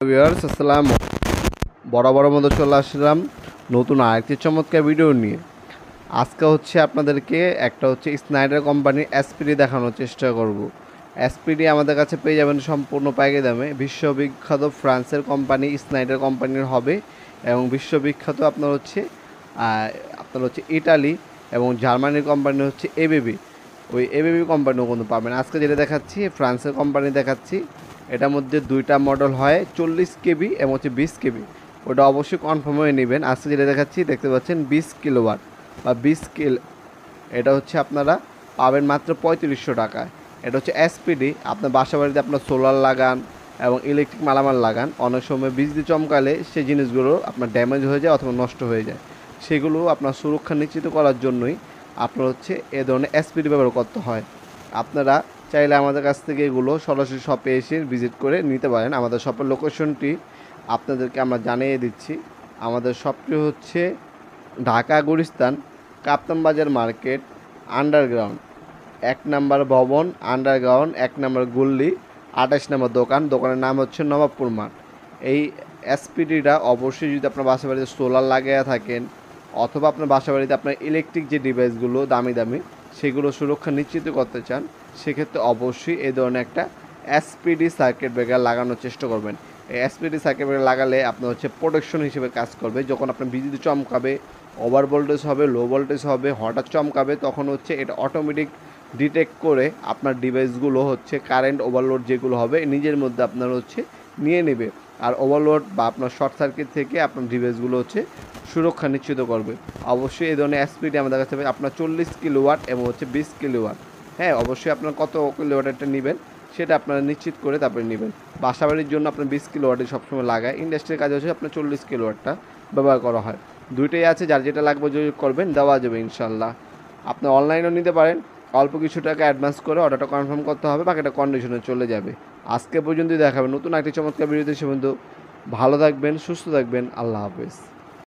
Viewers আসসালামু বড় মতো চলে আসলাম নতুন আরেকটি চমৎকার ভিডিও নিয়ে। আজকে আপনাদেরকে একটা স্নাইডার কোম্পানির এসপিডি দেখানোর চেষ্টা করব। এসপিডি আমাদের কাছে পেয়ে যাবেন সম্পূর্ণ পাইকারি দামে। বিশ্ববিখ্যাত ফ্রান্সের কোম্পানি স্নাইডার কোম্পানির হবে এবং বিশ্ববিখ্যাত আপনার ইটালি এবং জার্মানির কোম্পানি এবিবি। ওই এবিবি কোম্পানিও কিন্তু পাবেন। আজকে যেটা দেখাচ্ছি ফ্রান্সের কোম্পানি দেখাচ্ছি। এটার মধ্যে দুইটা মডেল হয় 40 কেবি এবং 20 কেবি। ওটা অবশ্যই কনফার্ম হয়ে নেবেন। আজকে যেটা দেখাচ্ছি দেখতে পাচ্ছেন 20 কিলোওয়াট বা 20 কিল। এটা আপনারা পাবেন মাত্র 3500 টাকায়। এটা এসপিডি। আপনার বাসা বাড়িতে আপনার সোলার লাগান এবং ইলেকট্রিক মালামাল লাগান, অনেক সময় বিজলি চমকালে সেই জিনিসগুলো আপনার ড্যামেজ হয়ে যায় অথবা নষ্ট হয়ে যায়। সেগুলো আপনার সুরক্ষা নিশ্চিত করার জন্যই আপনার এ ধরনের এসপিডি ব্যবহার করতে হয়। আপনারা চাইলে আমাদের কাছ থেকে এগুলো সরাসরি শপে এসে ভিজিট করে নিতে পারেন। আমাদের শপের লোকেশনটি আপনাদেরকে আমরা জানিয়ে দিচ্ছি। আমাদের শপটি ঢাকা গুলিস্তান কাপ্তান বাজার মার্কেট আন্ডারগ্রাউন্ড 1 নম্বর ভবন, আন্ডারগ্রাউন্ড 1 নম্বর গল্লি, 28 নম্বর দোকান। দোকানের নাম নবাবপুর মাঠ। এই এসপিডিটা অবশ্যই যদি আপনার বাসা বাড়িতে সোলার লাগিয়ে থাকেন অথবা আপনার বাসা বাড়িতে আপনার ইলেকট্রিক যে ডিভাইসগুলো দামি সেগুলো সুরক্ষা নিশ্চিত করতে চান, সেক্ষেত্রে অবশ্যই এই ধরনের একটা এসপিডি সার্কিট ব্রেকার লাগানোর চেষ্টা করবেন। এই এসপিডি সার্কিট ব্রেকার লাগালে আপনার প্রোটেকশন হিসেবে কাজ করবে। যখন আপনার বিদ্যুৎ চমকাবে, ওভার ভোল্টেজ হবে, লো ভোল্টেজ হবে, হঠাৎ চমকাবে, তখন এটা অটোমেটিক ডিটেক্ট করে আপনার ডিভাইসগুলো কারেন্ট ওভারলোড যেগুলো হবে নিজের মধ্যে আপনার নিয়ে নেবে। আর ওভারলোড বা আপনার শর্ট সার্কিট থেকে আপনার ডিভাইসগুলো সুরক্ষা নিশ্চিত করবে। অবশ্যই এই ধরনের এসপিডি আমাদের কাছে আপনার 40 কিলোওয়াট এবং 20 কিলোওয়াট। হ্যাঁ, অবশ্যই আপনার কত কিলোওয়াটেরটা নেবেন সেটা আপনারা নিশ্চিত করে তারপরে নেবেন। বাসাবাড়ির জন্য আপনার 20 কিলোওয়াটে সবসময় লাগায়। ইন্ডাস্ট্রির কাজে আপনার 40 কিলোওয়াটটা ব্যবহার করা হয়। দুইটাই আছে, যার যেটা লাগবে যোগাযোগ করবেন, দেওয়া যাবে ইনশাল্লাহ। আপনি অনলাইনেও নিতে পারেন। অল্প কিছু টাকা অ্যাডভান্স করে অর্ডারটা কনফার্ম করতে হবে, বাকিটা কন্ডিশনে চলে যাবে। আজকে পর্যন্তই দেখাবেন নতুন একটি চমৎকার ভিডিওতে। সে বন্ধু ভালো থাকবেন, সুস্থ থাকবেন। আল্লাহ হাফেজ।